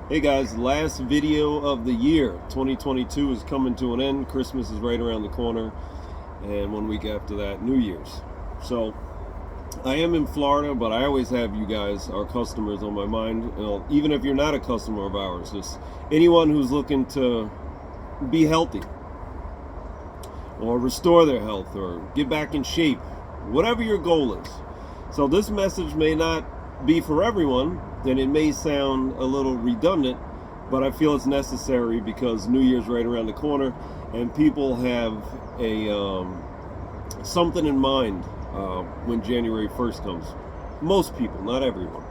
Hey guys, last video of the year. 2022 is coming to an end. Christmas is right around the corner, and 1 week after that, New Year's. So I am in Florida, but I always have you guys, our customers, on my mind. Even if you're not a customer of ours, just anyone who's looking to be healthy or restore their health or get back in shape, whatever your goal is. So this message may not be for everyone, and it may sound a little redundant, but I feel it's necessary because New Year's right around the corner, and people have a something in mind when January 1st comes. Most people, not everyone.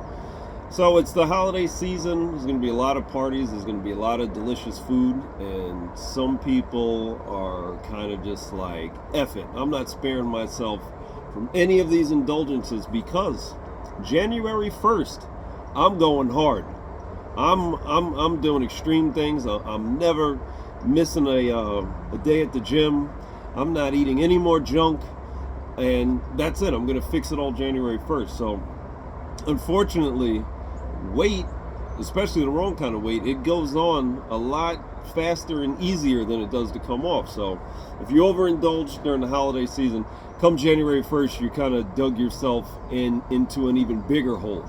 So it's the holiday season. There's going to be a lot of parties. There's going to be a lot of delicious food, and some people are kind of just like, F it. I'm not sparing myself from any of these indulgences because January 1st, I'm going hard. I'm doing extreme things. I'm never missing a day at the gym. I'm not eating any more junk, and that's it. I'm gonna fix it all January 1st. So, unfortunately, weight, especially the wrong kind of weight, it goes on a lot faster and easier than it does to come off. So, if you overindulge during the holiday season, come January 1st, you kind of dug yourself into an even bigger hole.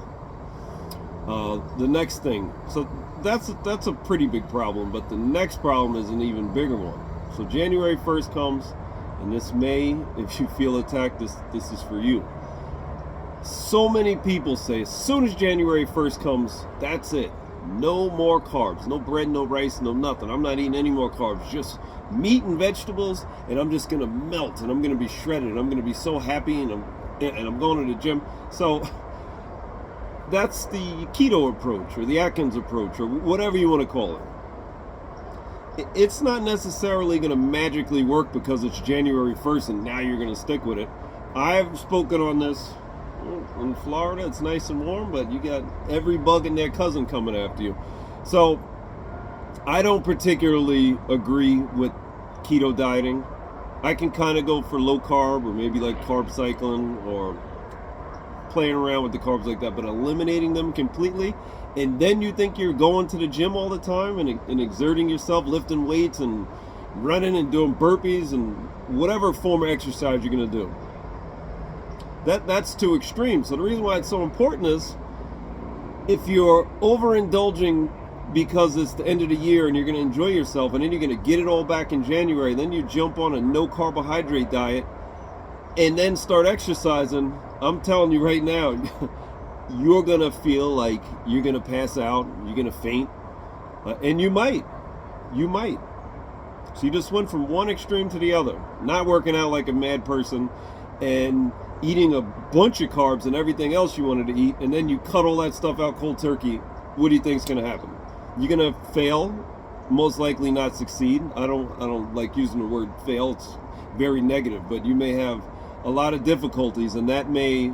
The next thing, so that's a pretty big problem, but the next problem is an even bigger one. So January 1st comes, and this may, if you feel attacked, this is for you. So many people say as soon as January 1st comes, that's it. No more carbs, no bread, no rice, no nothing. I'm not eating any more carbs, just meat and vegetables, and I'm just gonna melt, and I'm gonna be shredded, and I'm gonna be so happy, and I'm going to the gym. So that's the keto approach or the Atkins approach or whatever you want to call it. It's not necessarily going to magically work because it's January 1st and now you're going to stick with it. I've spoken on this. In Florida, it's nice and warm, but you got every bug and their cousin coming after you. So I don't particularly agree with keto dieting. I can kind of go for low carb or maybe like carb cycling or playing around with the carbs like that, but eliminating them completely, and then you think you're going to the gym all the time and exerting yourself, lifting weights and running and doing burpees and whatever form of exercise you're going to do. That's too extreme. So the reason why it's so important is if you're overindulging because it's the end of the year and you're going to enjoy yourself and then you're going to get it all back in January, then you jump on a no carbohydrate diet and then start exercising, I'm telling you right now, you're going to feel like you're going to pass out, you're going to faint, and you might. So you just went from one extreme to the other, not working out like a mad person and eating a bunch of carbs and everything else you wanted to eat, and then you cut all that stuff out cold turkey. What do you think is going to happen? You're going to fail, most likely not succeed. I don't like using the word fail. It's very negative, but you may have a lot of difficulties, and that may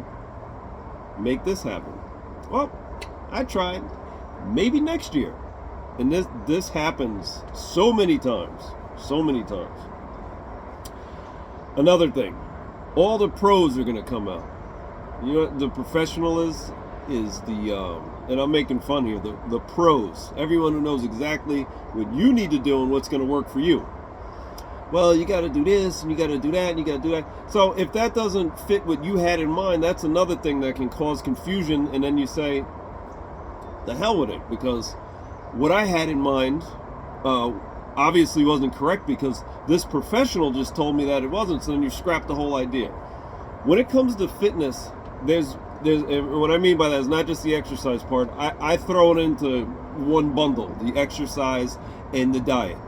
make this happen. Well, I tried. Maybe next year. And this happens so many times. Another thing, all the pros are going to come out. You know what the professional is the and I'm making fun here, the pros. Everyone who knows exactly what you need to do and what's going to work for you. Well, you got to do this, and you got to do that, and you got to do that. So if that doesn't fit what you had in mind, that's another thing that can cause confusion, and then you say, the hell with it, because what I had in mind obviously wasn't correct because this professional just told me that it wasn't, so then you scrap the whole idea. When it comes to fitness, there's what I mean by that is not just the exercise part. I throw it into one bundle, the exercise and the diet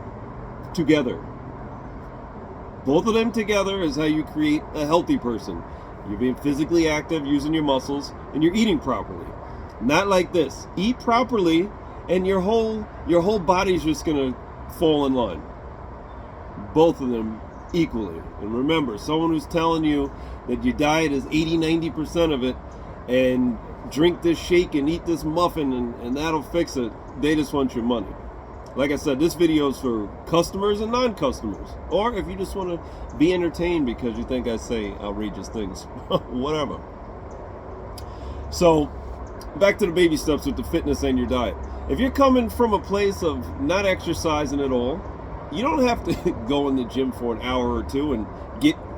together. Both of them together is how you create a healthy person. You're being physically active, using your muscles, and you're eating properly. Not like this. Eat properly, and your whole body's just gonna fall in line. Both of them equally. And remember, someone who's telling you that your diet is 80-90% of it, and drink this shake and eat this muffin and that'll fix it, they just want your money. Like I said, this video is for customers and non-customers. Or if you just want to be entertained because you think I say outrageous things. Whatever. So, back to the baby steps with the fitness and your diet. If you're coming from a place of not exercising at all, you don't have to go in the gym for an hour or two and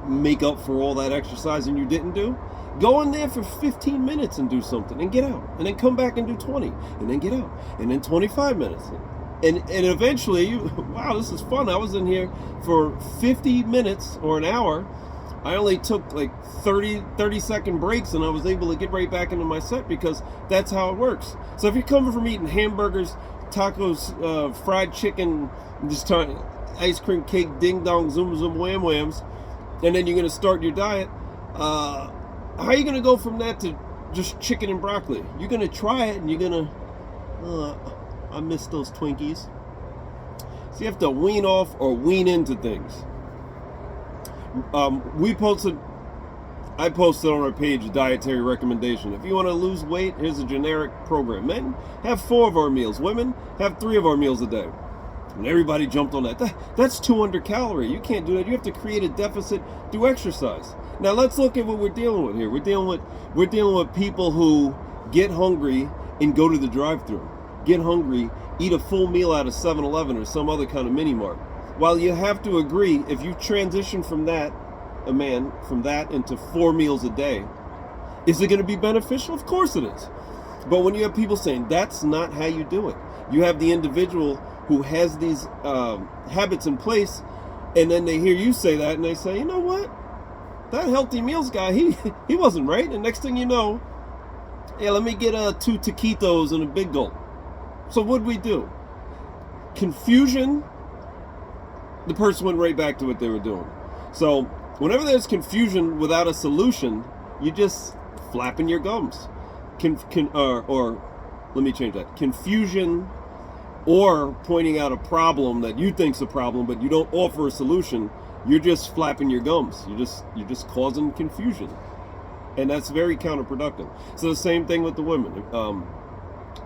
make up for all that exercising you didn't do. Go in there for 15 minutes and do something and get out, and then come back and do 20, and then get out, and then 25 minutes. And eventually, wow, this is fun. I was in here for 50 minutes or an hour. I only took like 30-second breaks, and I was able to get right back into my set, because that's how it works. So if you're coming from eating hamburgers, tacos, fried chicken, just ice cream cake, ding dong, zoom zoom, wham whams, and then you're going to start your diet, how are you going to go from that to just chicken and broccoli? You're going to try it, and you're going to, I miss those Twinkies. So you have to wean off or wean into things. I posted on our page a dietary recommendation. If you want to lose weight, here's a generic program. Men, have 4 of our meals. Women, have 3 of our meals a day. And everybody jumped on that. That's 200 calories. You can't do that. You have to create a deficit, do exercise. Now let's look at what we're dealing with here. We're dealing with people who get hungry and go to the drive-thru. Get hungry, eat a full meal at a 7-Eleven or some other kind of mini mart. While you have to agree, if you transition from that into 4 meals a day, is it going to be beneficial? Of course it is. But when you have people saying that's not how you do it, you have the individual who has these habits in place, and then they hear you say that, and they say, you know what? That healthy meals guy, he wasn't right. And next thing you know, yeah, let me get 2 taquitos and a big gulp. So what'd we do? Confusion. The person went right back to what they were doing. So whenever there's confusion without a solution, you just flapping your gums. Or let me change that. Confusion or pointing out a problem that you think's a problem, but you don't offer a solution, you're just flapping your gums. You're just causing confusion. And that's very counterproductive. So the same thing with the women.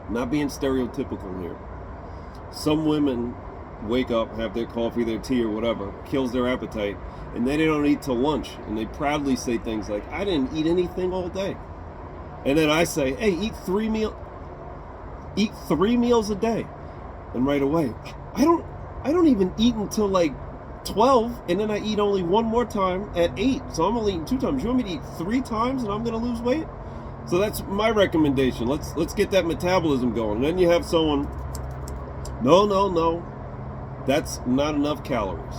Not being stereotypical here. Some women wake up, have their coffee, their tea, or whatever, kills their appetite, and then they don't eat till lunch, and they proudly say things like, I didn't eat anything all day. And then I say, hey, eat 3 meals a day. And right away, I don't even eat until like 12, and then I eat only one more time at 8. So I'm only eating 2 times. You want me to eat 3 times and I'm going to lose weight? So that's my recommendation. Let's get that metabolism going. And then you have someone, no, that's not enough calories.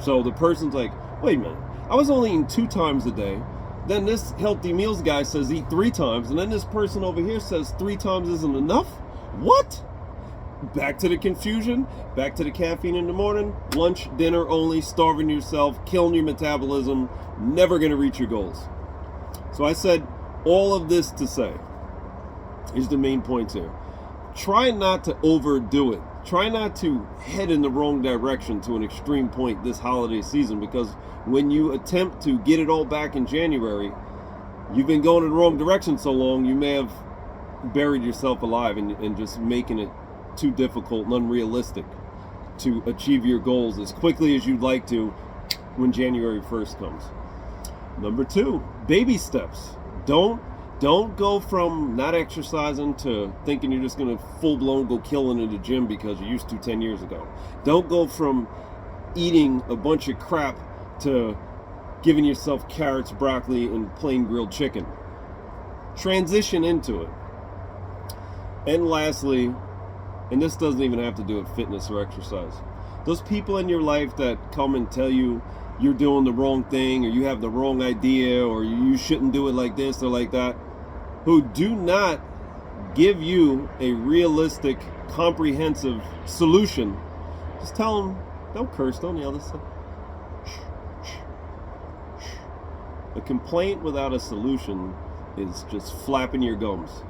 So the person's like, wait a minute, I was only eating 2 times a day. Then this healthy meals guy says eat 3 times. And then this person over here says 3 times isn't enough? What? Back to the confusion, back to the caffeine in the morning, lunch, dinner only, starving yourself, killing your metabolism, never going to reach your goals. So I said all of this to say, here's the main points here. Try not to overdo it. Try not to head in the wrong direction to an extreme point this holiday season, because when you attempt to get it all back in January, you've been going in the wrong direction so long, you may have buried yourself alive and just making it too difficult and unrealistic to achieve your goals as quickly as you'd like to when January 1st comes. Number 2, baby steps. Don't go from not exercising to thinking you're just going to full-blown go killing in the gym because you used to 10 years ago. Don't go from eating a bunch of crap to giving yourself carrots, broccoli, and plain grilled chicken. Transition into it. And lastly, and this doesn't even have to do with fitness or exercise, those people in your life that come and tell you you're doing the wrong thing, or you have the wrong idea, or you shouldn't do it like this or like that, who do not give you a realistic, comprehensive solution, just tell them, don't curse, don't yell, this. A complaint without a solution is just flapping your gums.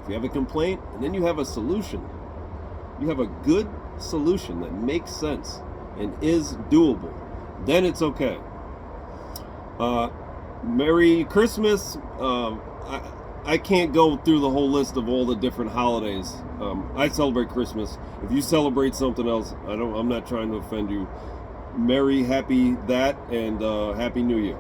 If you have a complaint and then you have a solution, you have a good solution that makes sense and is doable, then it's okay. Merry Christmas. I can't go through the whole list of all the different holidays. I celebrate Christmas. If you celebrate something else, I'm not trying to offend you. Merry, happy that, and Happy New Year.